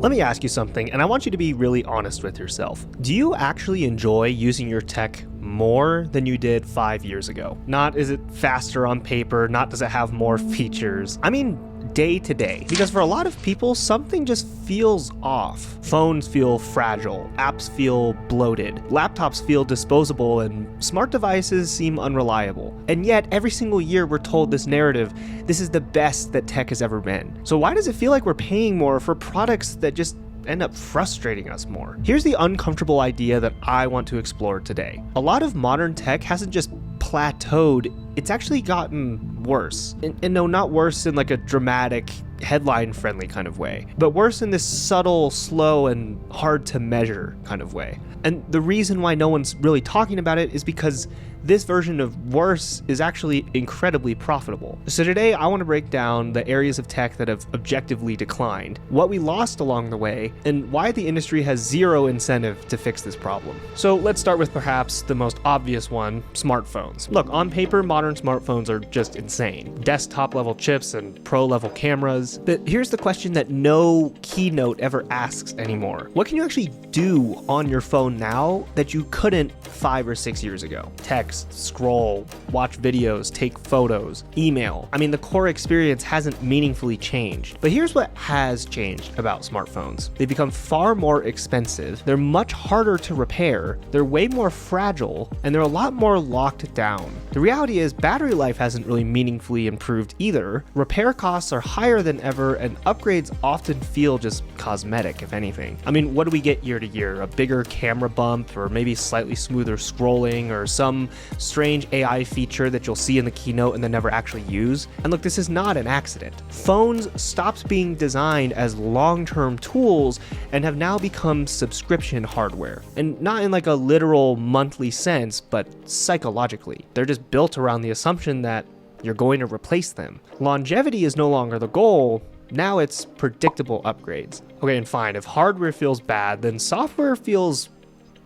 Let me ask you something, and I want you to be really honest with yourself. Do you actually enjoy using your tech more than you did 5 years ago? Not is it faster on paper, not does it have more features. I mean, day to day. Because for a lot of people, something just feels off. Phones feel fragile, apps feel bloated, laptops feel disposable, and smart devices seem unreliable. And yet, every single year we're told this narrative, this is the best that tech has ever been. So why does it feel like we're paying more for products that just end up frustrating us more? Here's the uncomfortable idea that I want to explore today. A lot of modern tech hasn't just plateaued, it's actually gotten worse. And no, not worse in like a dramatic, headline-friendly kind of way, but worse in this subtle, slow, and hard to measure kind of way. And the reason why no one's really talking about it is because this version of worse is actually incredibly profitable. So today I want to break down the areas of tech that have objectively declined, what we lost along the way, and why the industry has zero incentive to fix this problem. So let's start with perhaps the most obvious one, smartphones. Look, on paper, modern smartphones are just insane. Desktop level chips and pro level cameras. But here's the question that no keynote ever asks anymore. What can you actually do on your phone now that you couldn't 5 or 6 years ago? Text, scroll, watch videos, take photos, email. I mean, the core experience hasn't meaningfully changed. But here's what has changed about smartphones. They've become far more expensive, they're much harder to repair, they're way more fragile, and they're a lot more locked down. The reality is battery life hasn't really meaningfully improved either. Repair costs are higher than ever, and upgrades often feel just cosmetic, if anything. I mean, what do we get year to year? A bigger camera bump, or maybe slightly smoother scrolling, or some strange AI feature that you'll see in the keynote and then never actually use. And look, this is not an accident. Phones stopped being designed as long-term tools and have now become subscription hardware. And not in like a literal monthly sense, but psychologically. They're just built around the assumption that you're going to replace them. Longevity is no longer the goal. Now it's predictable upgrades. Okay, and fine, if hardware feels bad, then software feels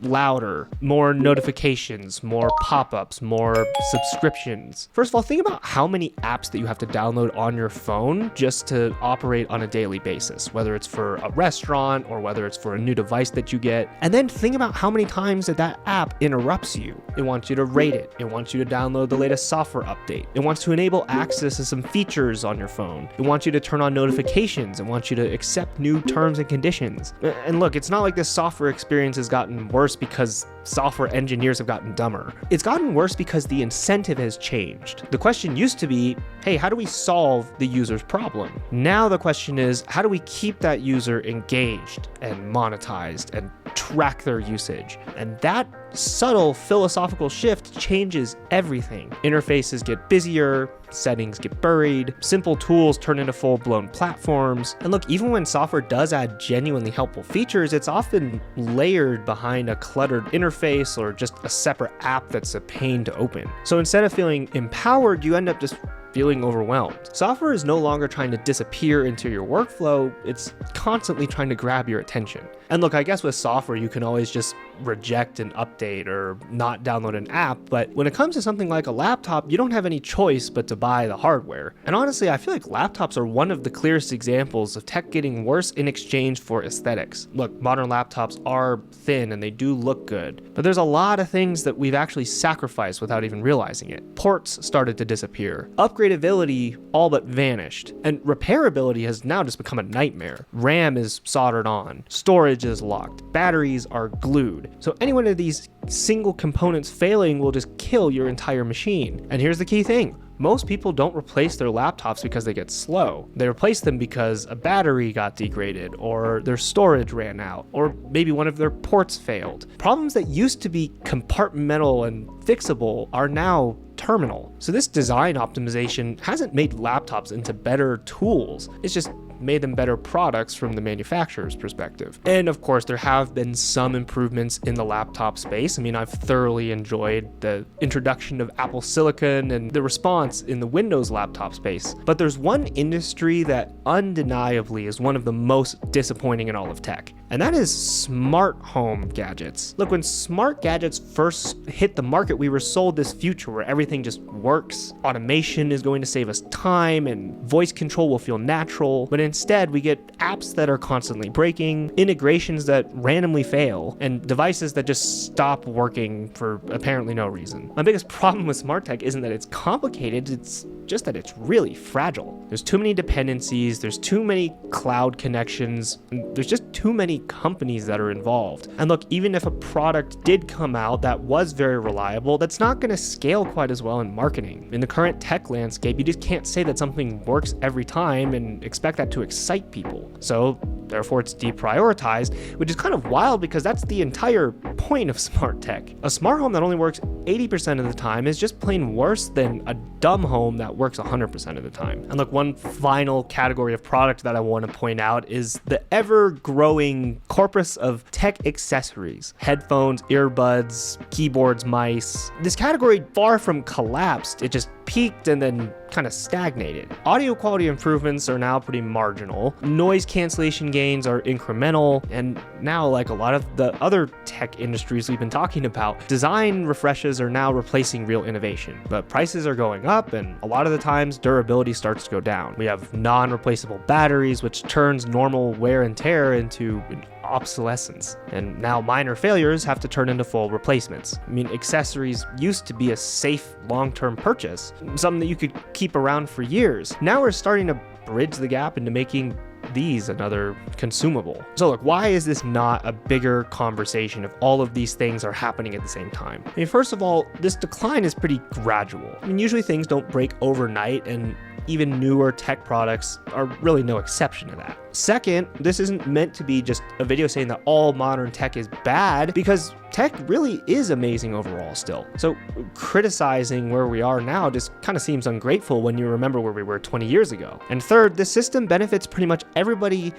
louder, more notifications, more pop-ups, more subscriptions. First of all, think about how many apps that you have to download on your phone just to operate on a daily basis, whether it's for a restaurant or whether it's for a new device that you get. And then think about how many times that app interrupts you. It wants you to rate it. It wants you to download the latest software update. It wants to enable access to some features on your phone. It wants you to turn on notifications. It wants you to accept new terms and conditions. And look, it's not like this software experience has gotten worse because software engineers have gotten dumber. It's gotten worse because the incentive has changed. The question used to be, hey, how do we solve the user's problem? Now the question is, how do we keep that user engaged and monetized and track their usage? And that subtle philosophical shift changes everything. Interfaces get busier, settings get buried, simple tools turn into full-blown platforms. And look, even when software does add genuinely helpful features, it's often layered behind a cluttered interface or just a separate app that's a pain to open. So instead of feeling empowered, you end up just feeling overwhelmed. Software is no longer trying to disappear into your workflow, it's constantly trying to grab your attention. And look, I guess with software, you can always just reject an update or not download an app, but when it comes to something like a laptop, you don't have any choice but to buy the hardware. And honestly, I feel like laptops are one of the clearest examples of tech getting worse in exchange for aesthetics. Look, modern laptops are thin and they do look good, but there's a lot of things that we've actually sacrificed without even realizing it. Ports started to disappear. Upgradability all but vanished, and repairability has now just become a nightmare. RAM is soldered on, storage is locked, batteries are glued. So any one of these single components failing will just kill your entire machine. And here's the key thing. Most people don't replace their laptops because they get slow. They replace them because a battery got degraded, or their storage ran out, or maybe one of their ports failed. Problems that used to be compartmental and fixable are now terminal. So this design optimization hasn't made laptops into better tools. It's just made them better products from the manufacturer's perspective. And of course, there have been some improvements in the laptop space. I mean, I've thoroughly enjoyed the introduction of Apple Silicon and the response in the Windows laptop space. But there's one industry that undeniably is one of the most disappointing in all of tech, and that is smart home gadgets. Look, when smart gadgets first hit the market, we were sold this future where everything just works. Automation is going to save us time and voice control will feel natural, but instead we get apps that are constantly breaking, integrations that randomly fail, and devices that just stop working for apparently no reason. My biggest problem with smart tech isn't that it's complicated, it's just that it's really fragile. There's too many dependencies, there's too many cloud connections, and there's just too many companies that are involved. And look, even if a product did come out that was very reliable, that's not going to scale quite as well in marketing. In the current tech landscape, you just can't say that something works every time and expect that to excite people. So therefore it's deprioritized, which is kind of wild because that's the entire point of smart tech. A smart home that only works 80% of the time is just plain worse than a dumb home that works 100% of the time. And look, one final category of product that I want to point out is the ever-growing corpus of tech accessories. Headphones, earbuds, keyboards, mice. This category, far from collapsed, it just peaked and then kind of stagnated. Audio quality improvements are now pretty marginal. Noise cancellation gains are incremental. And now, like a lot of the other tech industries we've been talking about, design refreshes are now replacing real innovation. But prices are going up, and a lot of the times durability starts to go down. We have non-replaceable batteries, which turns normal wear and tear into obsolescence. And now minor failures have to turn into full replacements. I mean, accessories used to be a safe long-term purchase, something that you could keep around for years. Now we're starting to bridge the gap into making these another consumable. So look, why is this not a bigger conversation if all of these things are happening at the same time? I mean, first of all, this decline is pretty gradual. I mean, usually things don't break overnight, and even newer tech products are really no exception to that. Second, this isn't meant to be just a video saying that all modern tech is bad, because tech really is amazing overall still. So criticizing where we are now just kind of seems ungrateful when you remember where we were 20 years ago. And third, this system benefits pretty much everybody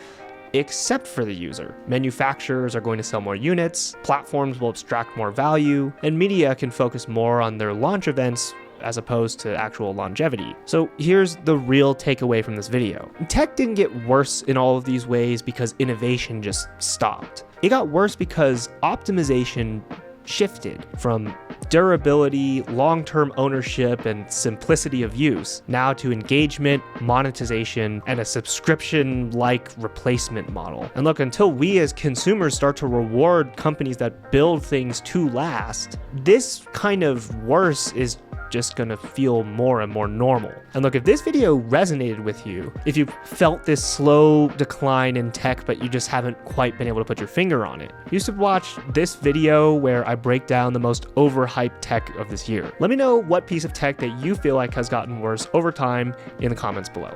except for the user. Manufacturers are going to sell more units, platforms will extract more value, and media can focus more on their launch events as opposed to actual longevity. So here's the real takeaway from this video. Tech didn't get worse in all of these ways because innovation just stopped. It got worse because optimization shifted from durability, long-term ownership, and simplicity of use, now to engagement, monetization, and a subscription-like replacement model. And look, until we as consumers start to reward companies that build things to last, this kind of worse is just gonna feel more and more normal. And look, if this video resonated with you, if you felt this slow decline in tech, but you just haven't quite been able to put your finger on it, you should watch this video where I break down the most overhyped tech of this year. Let me know what piece of tech that you feel like has gotten worse over time in the comments below.